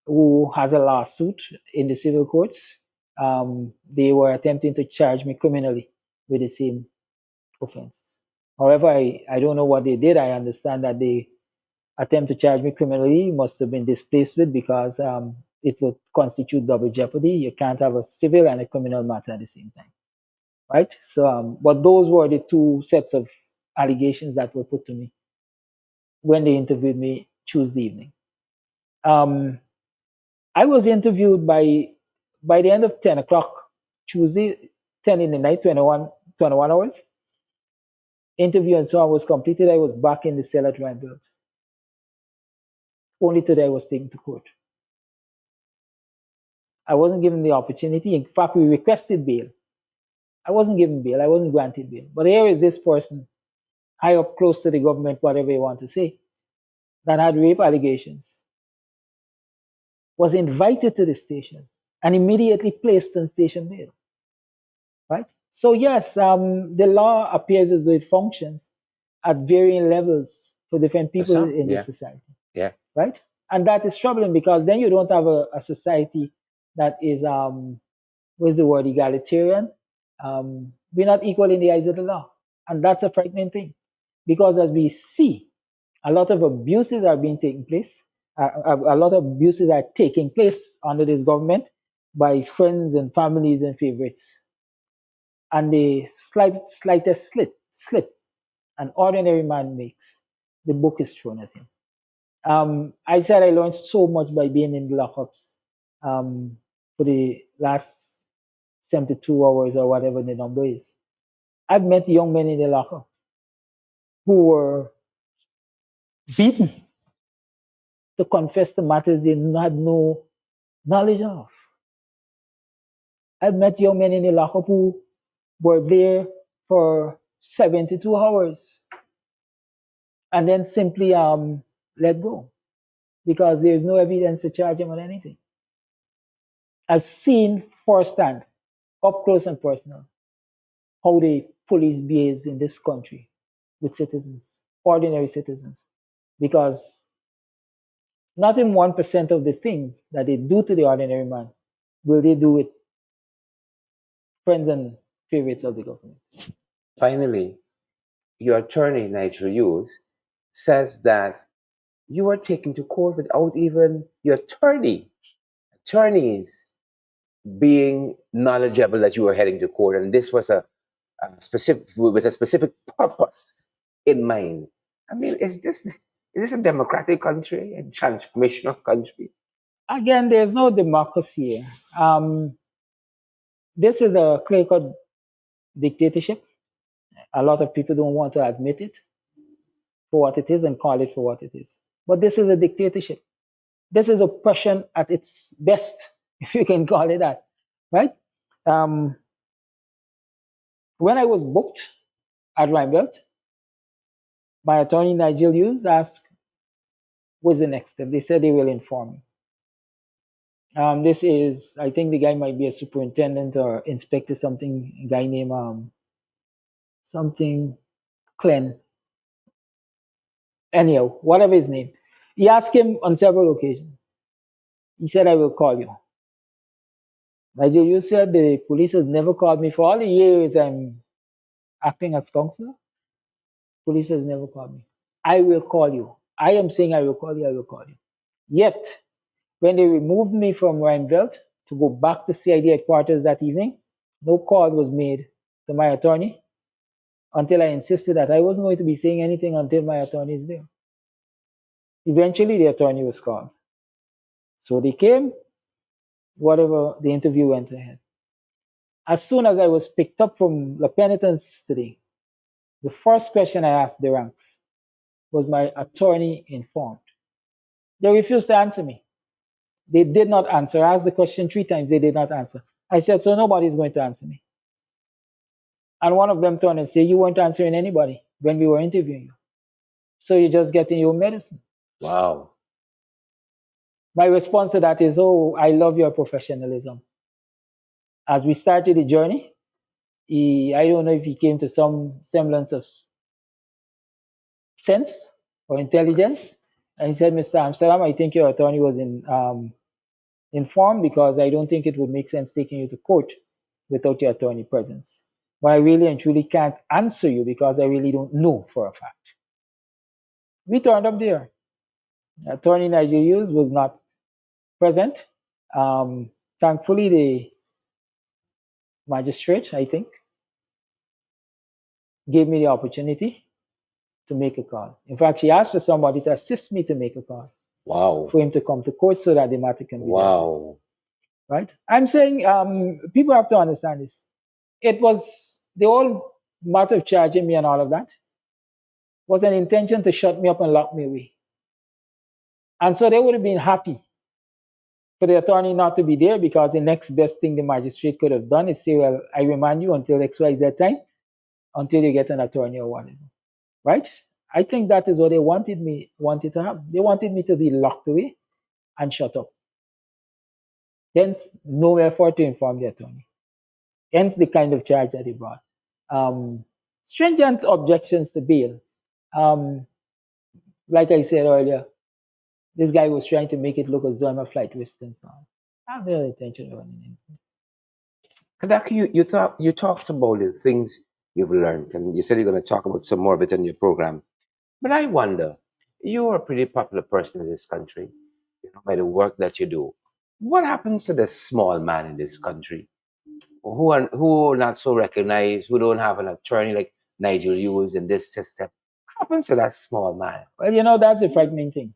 who has a lawsuit in the civil courts. They were attempting to charge me criminally with the same offense. However, I don't know what they did. I understand that the attempt to charge me criminally must have been dispensed with because it would constitute double jeopardy. You can't have a civil and a criminal matter at the same time, right? So, but those were the two sets of allegations that were put to me when they interviewed me Tuesday evening. I was interviewed by the end of 10 o'clock Tuesday. 10 in the night, 21 hours. Interview and so on was completed. I was back in the cell at Randall. Only today I was taken to court. I wasn't given the opportunity. In fact, we requested bail. I wasn't given bail. I wasn't granted bail. But here is this person, high up close to the government, whatever you want to say, that had rape allegations, was invited to the station and immediately placed on station bail. Right? So yes, the law appears as though it functions at varying levels for different people in the society. Yeah. Right? And that is troubling because then you don't have a society that is, what's the word, egalitarian. We're not equal in the eyes of the law. And that's a frightening thing. Because as we see, a lot of abuses are being taken place. A lot of abuses are taking place under this government by friends and families and favorites. And the slightest slip an ordinary man makes, the book is thrown at him. I said I learned so much by being in the lockups for the last 72 hours or whatever the number is. I've met young men in the lockup who were beaten to confess to matters they had no knowledge of. I've met young men in the lockup who were there for 72 hours and then simply let go because there's no evidence to charge them on anything. I've seen firsthand, up close and personal, how the police behaves in this country with citizens, ordinary citizens, because not in 1% of the things that they do to the ordinary man will they do with friends and favorites of the government. Finally, your attorney, Nigel Hughes, says that you were taken to court without even your attorneys being knowledgeable that you were heading to court, and this was a specific purpose in mind. I mean, is this a democratic country, a transformational country? Again, there's no democracy here. This is a clear-cut dictatorship. A lot of people don't want to admit it for what it is and call it for what it is. But this is a dictatorship. This is oppression at its best, if you can call it that, right? When I was booked at Reinbelt, my attorney, Nigel Hughes, asked, what's the next step? They said they will inform me. This is, I think the guy might be a superintendent or inspector, something, a guy named something Glenn. Anyhow, whatever his name. He asked him on several occasions. He said, I will call you. Nigel, you said the police has never called me for all the years I'm acting as counselor. Police has never called me. I will call you. I am saying I will call you, I will call you. Yet, when they removed me from Reinveld to go back to CID headquarters that evening, no call was made to my attorney until I insisted that I wasn't going to be saying anything until my attorney is there. Eventually, the attorney was called. So they came, whatever, the interview went ahead. As soon as I was picked up from the penitence today, the first question I asked the ranks was my attorney informed. They refused to answer me. They did not answer. I asked the question 3 times, they did not answer. I said, so nobody's going to answer me. And one of them turned and said, you weren't answering anybody when we were interviewing you. So you're just getting your medicine. Wow. My response to that is, oh, I love your professionalism. As we started the journey, I don't know if he came to some semblance of sense or intelligence. And he said, Mr. Amsterdam, I think your attorney was informed because I don't think it would make sense taking you to court without your attorney presence. But I really and truly can't answer you because I really don't know for a fact. We turned up there. Attorney Nigel Hughes was not present. Thankfully, the magistrate, I think, gave me the opportunity to make a call. In fact, she asked for somebody to assist me to make a call. Wow. For him to come to court so that the matter can be wow. dealt with. Right? I'm saying people have to understand this. it was the whole matter of charging me and all of that was an intention to shut me up and lock me away. And so they would have been happy for the attorney not to be there, because the next best thing the magistrate could have done is say, well, I remand you until XYZ time, until you get an attorney or whatever. Right? I think that is what they wanted to have. They wanted me to be locked away and shut up. Hence, no effort to inform the attorney. Hence the kind of charge that he brought. Stringent objections to bail. Like I said earlier, this guy was trying to make it look as though I'm a flight risk and so on. I have no intention of running anything. Kadak, you talked about the things you've learned, and you said you're going to talk about some more of it in your program. But I wonder, you're a pretty popular person in this country, by the work that you do. What happens to the small man in this country who are not so recognized, who don't have an attorney like Nigel Hughes in this system? What happens to that small man? Well, that's a frightening thing.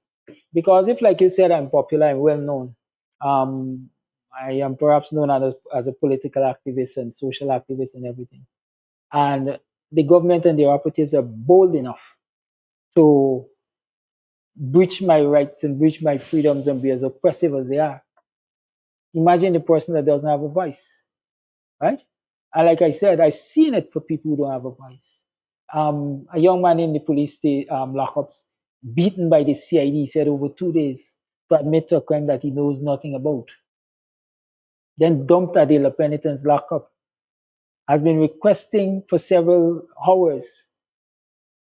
Because if, like you said, I'm popular, I'm well known, I am perhaps known as a political activist and social activist and everything. And the government and their operatives are bold enough to breach my rights and breach my freedoms and be as oppressive as they are. Imagine the person that doesn't have a voice, right? And like I said, I've seen it for people who don't have a voice. A young man in the police lockups, beaten by the CID, said over 2 days to admit to a crime that he knows nothing about. Then dumped at the La Penitence lockup, has been requesting for several hours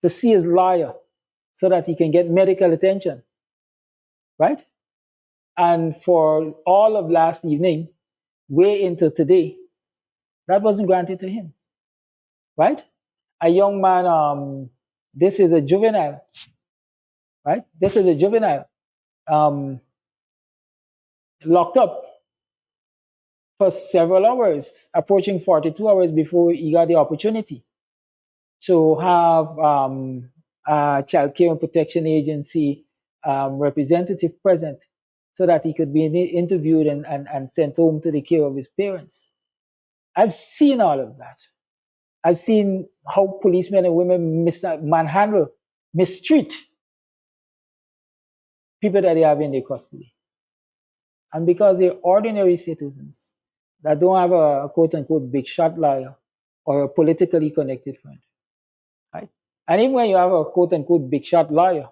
to see his lawyer so that he can get medical attention, right? And for all of last evening, way into today, that wasn't granted to him, right? A young man, this is a juvenile, right? This is a juvenile, locked up for several hours, approaching 42 hours before he got the opportunity to have a Child Care and Protection Agency representative present so that he could be interviewed and sent home to the care of his parents. I've seen all of that. I've seen how policemen and women manhandle, mistreat people that they have in their custody. And because they're ordinary citizens that don't have a quote unquote big shot lawyer or a politically connected friend, right? And even when you have a quote unquote big shot lawyer,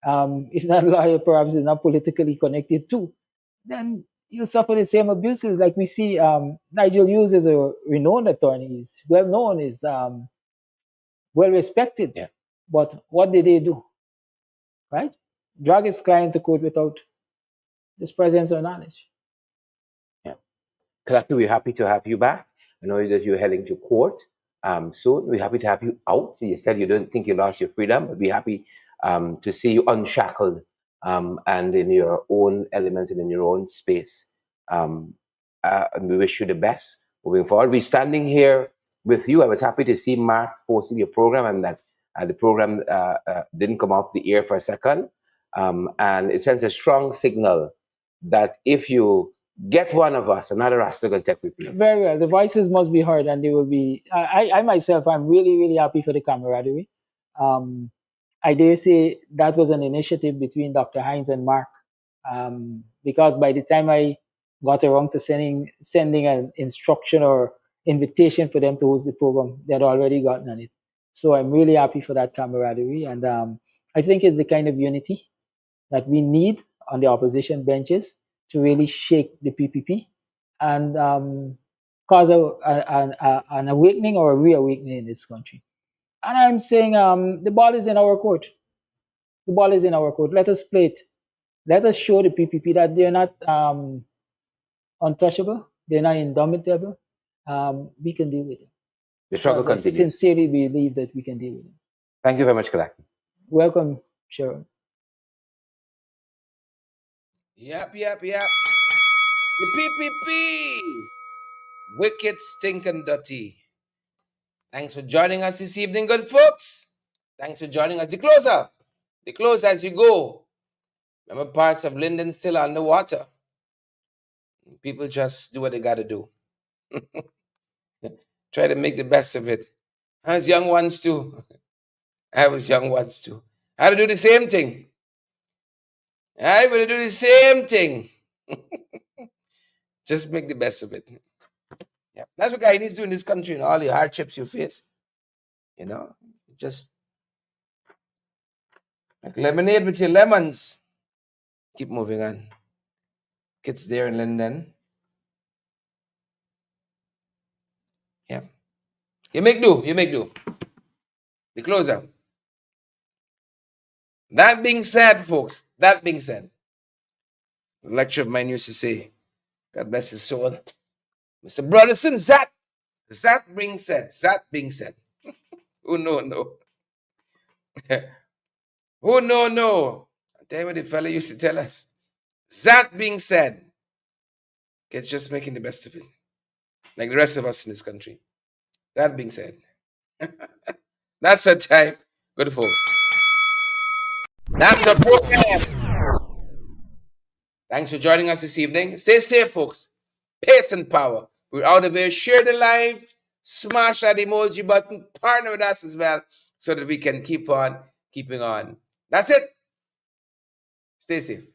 if that lawyer perhaps is not politically connected too, then you'll suffer the same abuses. Like we see, Nigel Hughes is a renowned attorney, he's well known, is well respected. Yeah. But what did they do? Right? Drag his client to court without his presence or knowledge. Yeah. Kalaki, we're happy to have you back. I know that you're heading to court soon. We're happy to have you out. You said you don't think you lost your freedom, but we're happy to see you unshackled and in your own elements and in your own space. And we wish you the best moving forward. We're standing here with you. I was happy to see Mark posting your program and that the program didn't come off the air for a second. And it sends a strong signal that if you get one of us, another Rasta can take replace. Very well. The voices must be heard, and they will be. I myself, I'm really, really happy for the camaraderie. I dare say that was an initiative between Dr. Hines and Mark, because by the time I got around to sending an instruction or invitation for them to host the program, they had already gotten on it. So I'm really happy for that camaraderie, and I think it's the kind of unity that we need on the opposition benches to really shake the PPP and cause an awakening or a reawakening in this country. And I'm saying the ball is in our court. The ball is in our court. Let us play it. Let us show the PPP that they're not untouchable. They're not indomitable. We can deal with it. The struggle Because I continues. sincerely believe that we can deal with it. Thank you very much, Kalaki. Welcome, Sharon. Yep. The PPP. Wicked, stinking, dirty. Thanks for joining us this evening, good folks. Thanks for joining us. The closer. The closer as you go. Remember, parts of Linden still underwater. People just do what they got to do. Try to make the best of it. I was young once too. I was young once too. I had to do the same thing. I will do the same thing. Just make the best of it. Yeah, that's what guy needs to do in this country and all the hardships you face. You know, just like lemonade with your lemons. Keep moving on. Kids there in Linden. Yeah. You make do. You make do. The closer. That being said, folks, that being said, the lecturer of mine used to say, God bless his soul, Mr. Brotherson, that being said, oh no, no. Oh no, no. I tell you what the fella used to tell us. That being said, it's just making the best of it. Like the rest of us in this country. That being said, that's our time. Good folks. That's our program. Thanks for joining us this evening. Stay safe, folks. Pace and power. We're out of here. Share the live. Smash that emoji button. Partner with us as well so that we can keep on keeping on. That's it. Stay safe.